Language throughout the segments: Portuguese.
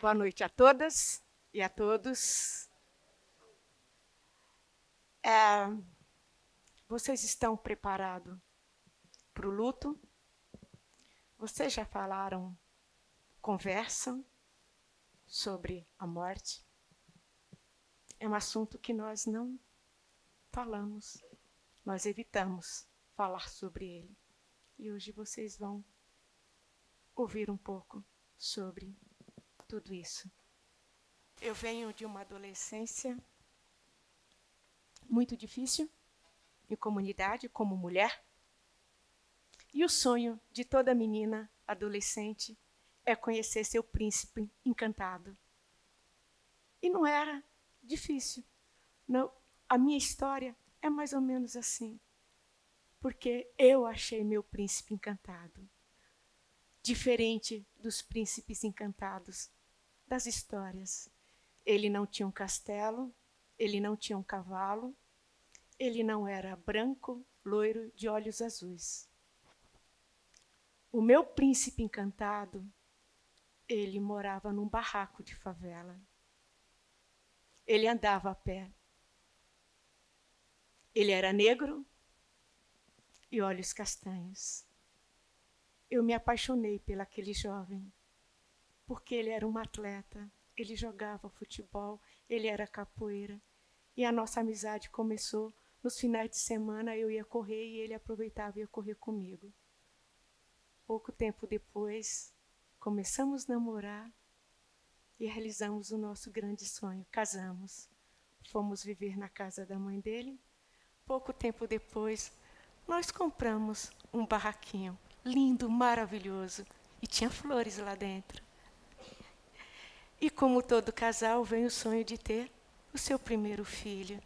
Boa noite a todas e a todos. Vocês estão preparados para o luto? Vocês já falaram, conversam sobre a morte? É um assunto que nós não falamos, nós evitamos falar sobre ele. E hoje vocês vão ouvir um pouco sobre tudo isso. Eu venho de uma adolescência muito difícil, em comunidade, como mulher. E o sonho de toda menina adolescente é conhecer seu príncipe encantado. E não era difícil. Não, a minha história é mais ou menos assim. Porque eu achei meu príncipe encantado. Diferente dos príncipes encantados das histórias. Ele não tinha um castelo, ele não tinha um cavalo, ele não era branco, loiro, de olhos azuis. O meu príncipe encantado, ele morava num barraco de favela. Ele andava a pé. Ele era negro e olhos castanhos. Eu me apaixonei pelaquele jovem, porque ele era um atleta, ele jogava futebol, ele era capoeira. E a nossa amizade começou nos finais de semana, eu ia correr e ele aproveitava e ia correr comigo. Pouco tempo depois, começamos a namorar e realizamos o nosso grande sonho, casamos. Fomos viver na casa da mãe dele. Pouco tempo depois, nós compramos um barraquinho lindo, maravilhoso, e tinha flores lá dentro. E como todo casal, vem o sonho de ter o seu primeiro filho.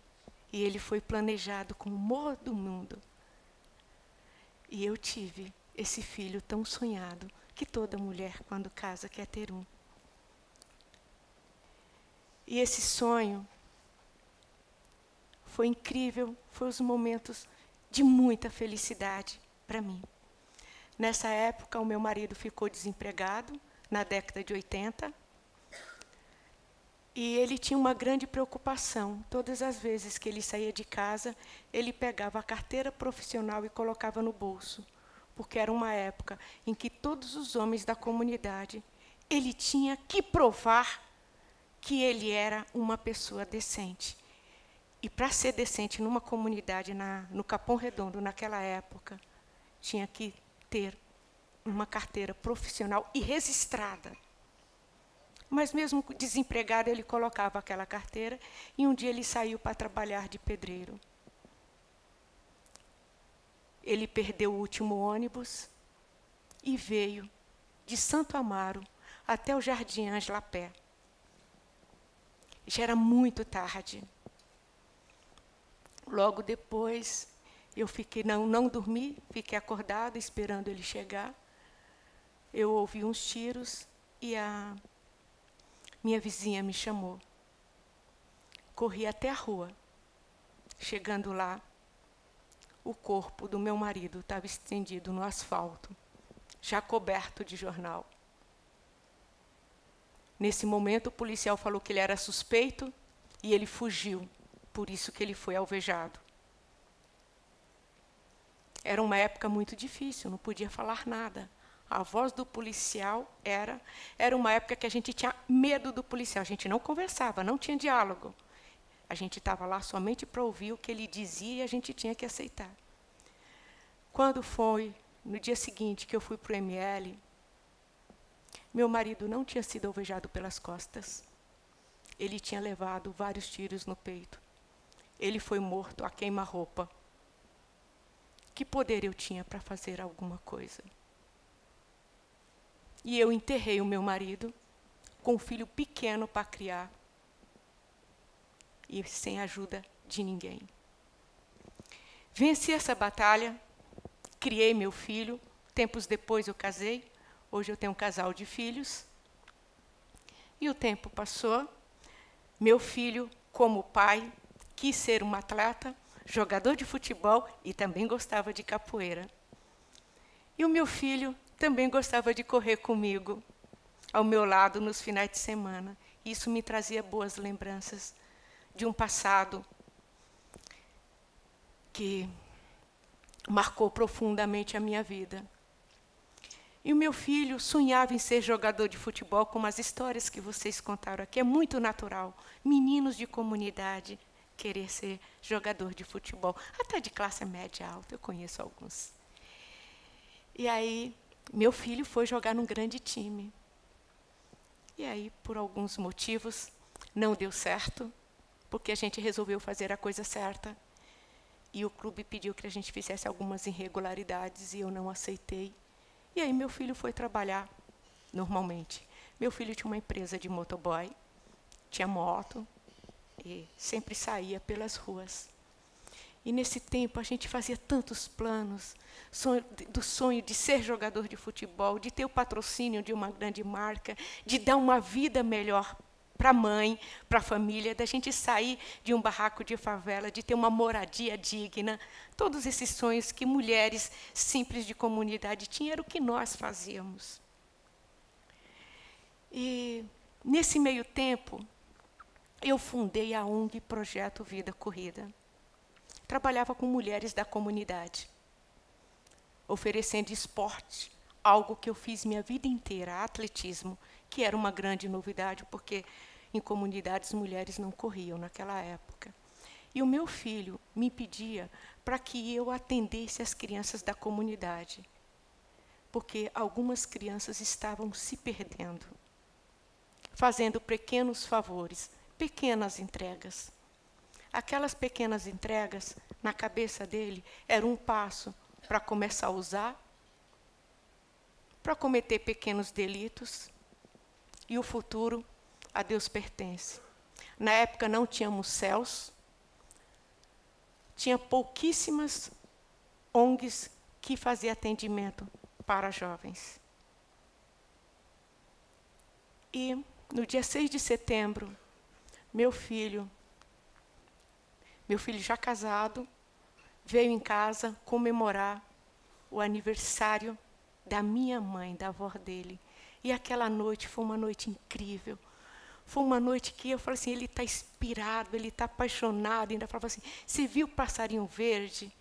E ele foi planejado com o amor do mundo. E eu tive esse filho tão sonhado, que toda mulher, quando casa, quer ter um. E esse sonho foi incrível, foi os momentos de muita felicidade para mim. Nessa época, o meu marido ficou desempregado, na década de 80, e ele tinha uma grande preocupação. Todas as vezes que ele saía de casa, ele pegava a carteira profissional e colocava no bolso, porque era uma época em que todos os homens da comunidade, ele tinha que provar que ele era uma pessoa decente. E para ser decente numa comunidade, no Capão Redondo, naquela época, tinha que ter uma carteira profissional e registrada. Mas mesmo desempregado, ele colocava aquela carteira e um dia ele saiu para trabalhar de pedreiro. Ele perdeu o último ônibus e veio de Santo Amaro até o Jardim Ângela a pé. Já era muito tarde. Logo depois, eu fiquei, não dormi, fiquei acordada esperando ele chegar. Eu ouvi uns tiros e a minha vizinha me chamou. Corri até a rua. Chegando lá, o corpo do meu marido estava estendido no asfalto, já coberto de jornal. Nesse momento, o policial falou que ele era suspeito e ele fugiu, por isso que ele foi alvejado. Era uma época muito difícil, não podia falar nada. A voz do policial era uma época que a gente tinha medo do policial. A gente não conversava, não tinha diálogo. A gente estava lá somente para ouvir o que ele dizia e a gente tinha que aceitar. Quando foi, no dia seguinte, que eu fui para o ML, meu marido não tinha sido alvejado pelas costas. Ele tinha levado vários tiros no peito. Ele foi morto a queima-roupa. Que poder eu tinha para fazer alguma coisa? E eu enterrei o meu marido com um filho pequeno para criar e sem ajuda de ninguém. Venci essa batalha, criei meu filho, tempos depois eu casei, hoje eu tenho um casal de filhos. E o tempo passou, meu filho, como pai, quis ser um atleta, jogador de futebol e também gostava de capoeira. E o meu filho também gostava de correr comigo. ao meu lado nos finais de semana. Isso me trazia boas lembranças de um passado que marcou profundamente a minha vida. E o meu filho sonhava em ser jogador de futebol, como as histórias que vocês contaram aqui. É muito natural. Meninos de comunidade querer ser jogador de futebol. Até de classe média alta, eu conheço alguns. E aí, meu filho foi jogar num grande time. E aí, por alguns motivos, não deu certo, porque a gente resolveu fazer a coisa certa. E o clube pediu que a gente fizesse algumas irregularidades e eu não aceitei. E aí meu filho foi trabalhar normalmente. Meu filho tinha uma empresa de motoboy, tinha moto e sempre saía pelas ruas. E nesse tempo a gente fazia tantos planos, do sonho de ser jogador de futebol, de ter o patrocínio de uma grande marca, de dar uma vida melhor para a mãe, para a família, da gente sair de um barraco de favela, de ter uma moradia digna. Todos esses sonhos que mulheres simples de comunidade tinham, era o que nós fazíamos. E, nesse meio tempo, eu fundei a ONG Projeto Vida Corrida. Trabalhava com mulheres da comunidade, oferecendo esporte, algo que eu fiz minha vida inteira, atletismo, que era uma grande novidade, porque em comunidades mulheres não corriam naquela época. E o meu filho me pedia para que eu atendesse as crianças da comunidade, porque algumas crianças estavam se perdendo, fazendo pequenos favores, pequenas entregas. Aquelas pequenas entregas, na cabeça dele, eram um passo para começar a usar, para cometer pequenos delitos, e o futuro a Deus pertence. Na época não tínhamos céus, tinha pouquíssimas ONGs que faziam atendimento para jovens. E no dia 6 de setembro, meu filho já casado, veio em casa comemorar o aniversário da minha mãe, da avó dele. E aquela noite foi uma noite incrível. Foi uma noite que eu falei assim, ele está inspirado, ele está apaixonado. Ainda falava assim, você viu o passarinho verde?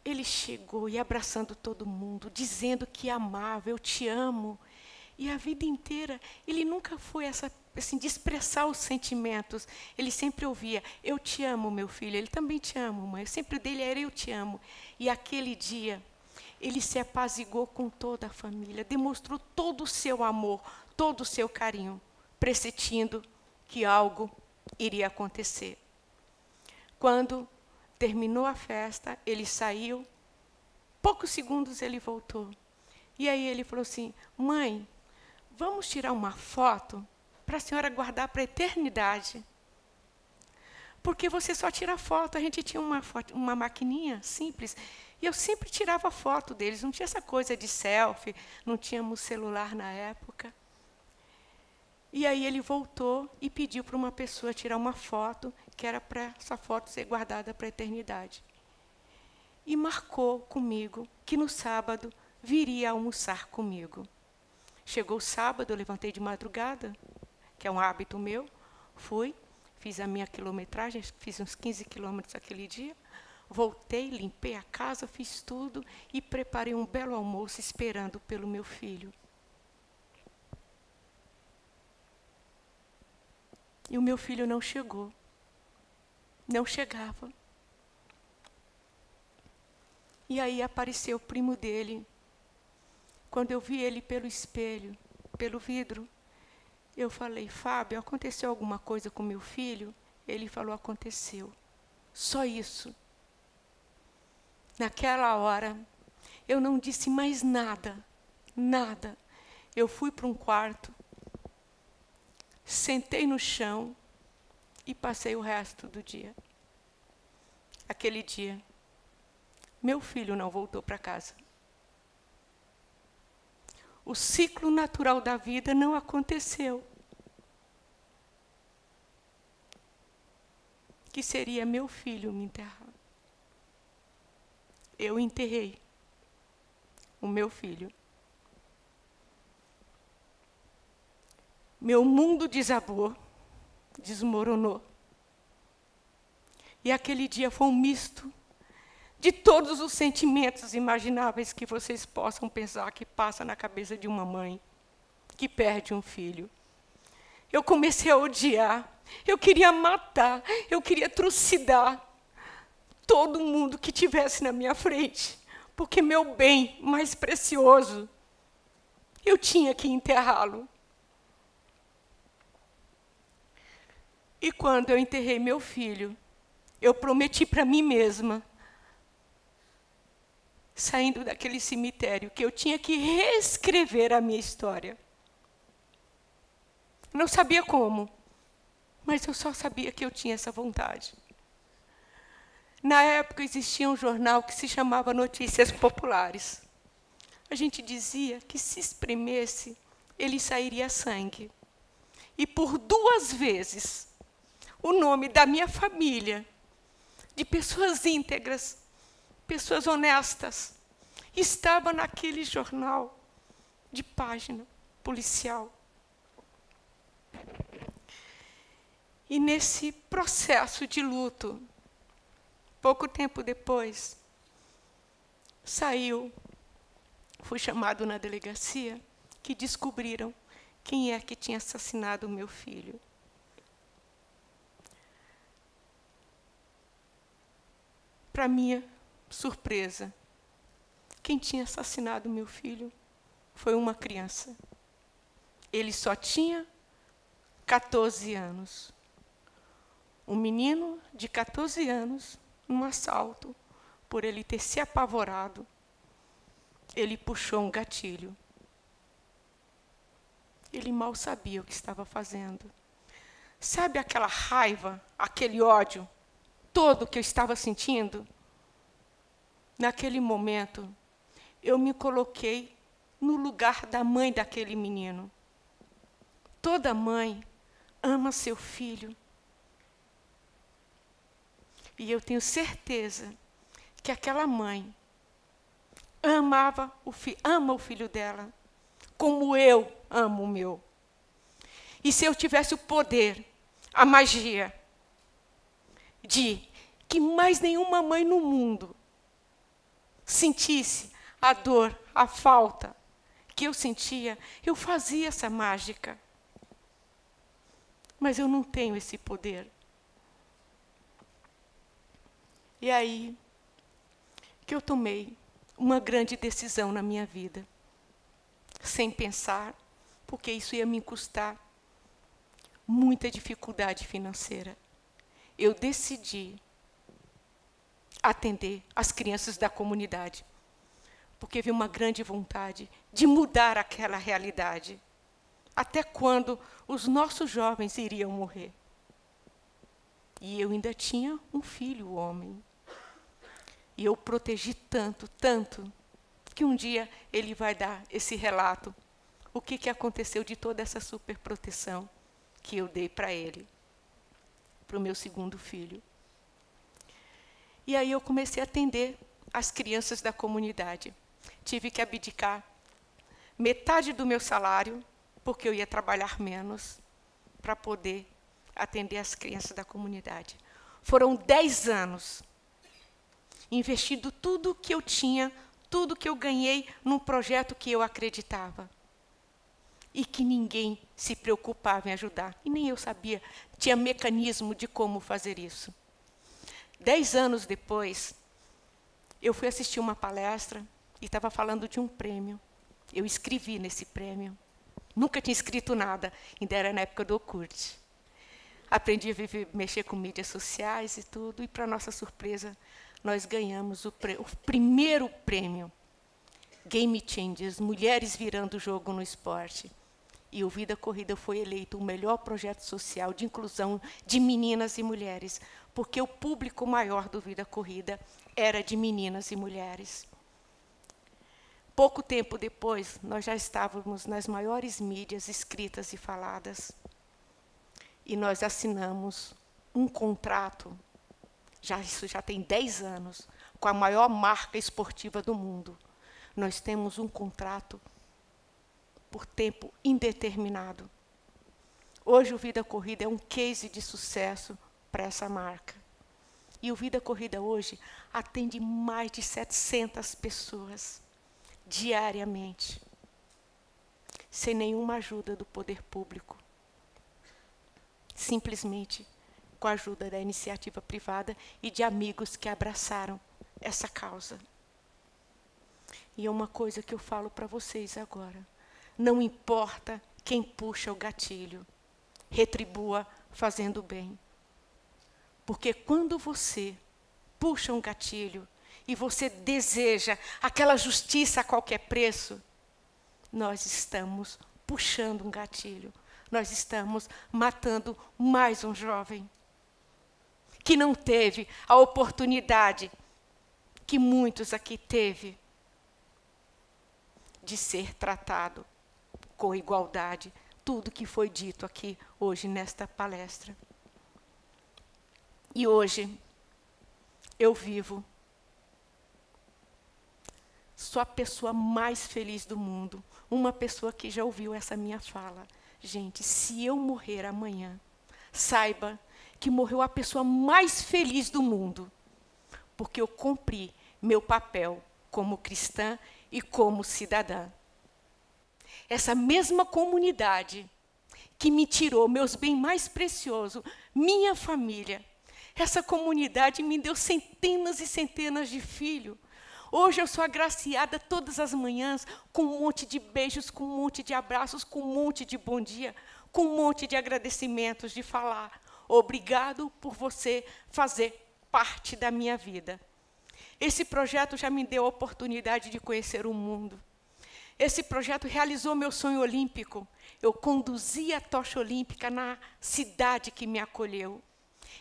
Ele chegou e abraçando todo mundo, dizendo que amava, eu te amo. E a vida inteira, ele nunca foi assim, de expressar os sentimentos. Ele sempre ouvia, eu te amo, meu filho. Ele também te amo, mãe. Sempre dele era eu te amo. E aquele dia, ele se apaziguou com toda a família, demonstrou todo o seu amor, todo o seu carinho, pressentindo que algo iria acontecer. Quando terminou a festa, ele saiu, poucos segundos ele voltou. E aí ele falou assim, mãe, vamos tirar uma foto para a senhora guardar para a eternidade. Porque você só tira foto, a gente tinha uma maquininha simples, e eu sempre tirava foto deles, não tinha essa coisa de selfie, não tínhamos celular na época. E aí ele voltou e pediu para uma pessoa tirar uma foto, que era para essa foto ser guardada para a eternidade. E marcou comigo que no sábado viria almoçar comigo. Chegou o sábado, eu levantei de madrugada, que é um hábito meu, fui, fiz a minha quilometragem, fiz uns 15 quilômetros aquele dia, voltei, limpei a casa, fiz tudo e preparei um belo almoço esperando pelo meu filho. E o meu filho não chegou. Não chegava. E aí apareceu o primo dele. Quando eu vi ele pelo espelho, pelo vidro, eu falei, Fábio, aconteceu alguma coisa com meu filho? Ele falou, aconteceu. Só isso. Naquela hora, eu não disse mais nada, nada. Eu fui para um quarto, sentei no chão e passei o resto do dia. Aquele dia, meu filho não voltou para casa. O ciclo natural da vida não aconteceu. Que seria meu filho me enterrar. Eu enterrei o meu filho. Meu mundo desabou, desmoronou. E aquele dia foi um misto de todos os sentimentos imagináveis que vocês possam pensar que passa na cabeça de uma mãe que perde um filho. Eu comecei a odiar, eu queria matar, eu queria trucidar todo mundo que tivesse na minha frente, porque meu bem mais precioso, eu tinha que enterrá-lo. E quando eu enterrei meu filho, eu prometi para mim mesma, saindo daquele cemitério, que eu tinha que reescrever a minha história. Não sabia como, mas eu só sabia que eu tinha essa vontade. Na época existia um jornal que se chamava Notícias Populares. A gente dizia que se espremesse, ele sairia sangue. E por 2 vezes, o nome da minha família, de pessoas íntegras, pessoas honestas, estava naquele jornal de página policial. E nesse processo de luto, pouco tempo depois, fui chamado na delegacia, que descobriram quem é que tinha assassinado o meu filho. Para minha surpresa, quem tinha assassinado meu filho foi uma criança. Ele só tinha 14 anos. Um menino de 14 anos, num assalto, por ele ter se apavorado, ele puxou um gatilho. Ele mal sabia o que estava fazendo. Sabe aquela raiva, aquele ódio todo que eu estava sentindo? Naquele momento, eu me coloquei no lugar da mãe daquele menino. Toda mãe ama seu filho. E eu tenho certeza que aquela mãe ama o filho dela, como eu amo o meu. E se eu tivesse o poder, a magia, de que mais nenhuma mãe no mundo sentisse a dor, a falta que eu sentia, eu fazia essa mágica. Mas eu não tenho esse poder. E aí que eu tomei uma grande decisão na minha vida, sem pensar, porque isso ia me custar muita dificuldade financeira. Eu decidi atender as crianças da comunidade, porque vi uma grande vontade de mudar aquela realidade. Até quando os nossos jovens iriam morrer? E eu ainda tinha um filho homem. E eu protegi tanto, tanto, que um dia ele vai dar esse relato. O que aconteceu de toda essa superproteção que eu dei para ele, para o meu segundo filho. E aí eu comecei a atender as crianças da comunidade. Tive que abdicar metade do meu salário, porque eu ia trabalhar menos, para poder atender as crianças da comunidade. Foram 10 anos investindo tudo que eu tinha, tudo que eu ganhei num projeto que eu acreditava. E que ninguém se preocupava em ajudar. E nem eu sabia, tinha mecanismo de como fazer isso. 10 anos depois, eu fui assistir uma palestra e estava falando de um prêmio. Eu escrevi nesse prêmio. Nunca tinha escrito nada, ainda era na época do Orkut. Aprendi a mexer com mídias sociais e tudo, e, para nossa surpresa, nós ganhamos o primeiro prêmio. Game Changers, Mulheres Virando o Jogo no Esporte. E o Vida Corrida foi eleito o melhor projeto social de inclusão de meninas e mulheres, porque o público maior do Vida Corrida era de meninas e mulheres. Pouco tempo depois, nós já estávamos nas maiores mídias escritas e faladas. E nós assinamos um contrato, isso já tem 10 anos, com a maior marca esportiva do mundo. Nós temos um contrato por tempo indeterminado. Hoje o Vida Corrida é um case de sucesso para essa marca. E o Vida Corrida hoje atende mais de 700 pessoas diariamente, sem nenhuma ajuda do poder público. Simplesmente com a ajuda da iniciativa privada e de amigos que abraçaram essa causa. E é uma coisa que eu falo para vocês agora. Não importa quem puxa o gatilho, retribua fazendo bem. Porque quando você puxa um gatilho e você deseja aquela justiça a qualquer preço, nós estamos puxando um gatilho. Nós estamos matando mais um jovem que não teve a oportunidade que muitos aqui teve de ser tratado com igualdade. Tudo que foi dito aqui hoje nesta palestra. E hoje eu vivo, sou a pessoa mais feliz do mundo. Uma pessoa que já ouviu essa minha fala. Gente, se eu morrer amanhã, saiba que morreu a pessoa mais feliz do mundo, porque eu cumpri meu papel como cristã e como cidadã. Essa mesma comunidade que me tirou meus bens mais preciosos, minha família, essa comunidade me deu centenas e centenas de filhos. Hoje eu sou agraciada todas as manhãs com um monte de beijos, com um monte de abraços, com um monte de bom dia, com um monte de agradecimentos, de falar obrigado por você fazer parte da minha vida. Esse projeto já me deu a oportunidade de conhecer o mundo. Esse projeto realizou meu sonho olímpico. Eu conduzi a tocha olímpica na cidade que me acolheu.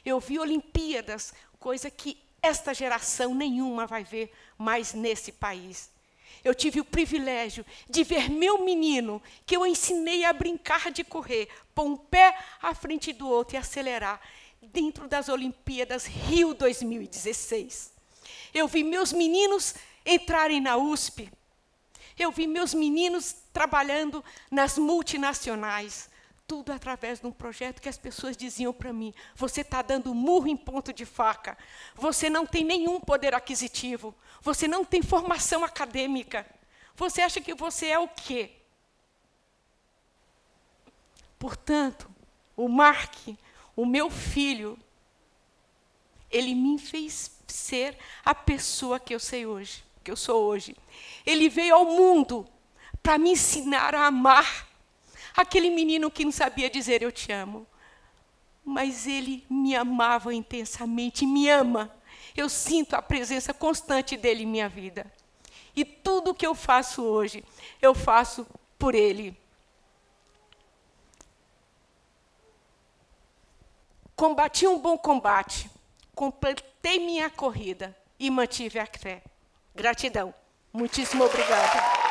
Eu vi Olimpíadas, coisa que esta geração nenhuma vai ver mais nesse país. Eu tive o privilégio de ver meu menino, que eu ensinei a brincar de correr, pôr um pé à frente do outro e acelerar, dentro das Olimpíadas Rio 2016. Eu vi meus meninos entrarem na USP. Eu vi meus meninos trabalhando nas multinacionais. Tudo através de um projeto que as pessoas diziam para mim: você está dando murro em ponto de faca, você não tem nenhum poder aquisitivo, você não tem formação acadêmica, você acha que você é o quê? Portanto, o Mark, o meu filho, ele me fez ser a pessoa que eu sou hoje. Ele veio ao mundo para me ensinar a amar. Aquele menino que não sabia dizer eu te amo. Mas ele me amava intensamente, me ama. Eu sinto a presença constante dele em minha vida. E tudo que eu faço hoje, eu faço por ele. Combati um bom combate, completei minha corrida e mantive a fé. Gratidão. Muitíssimo obrigada.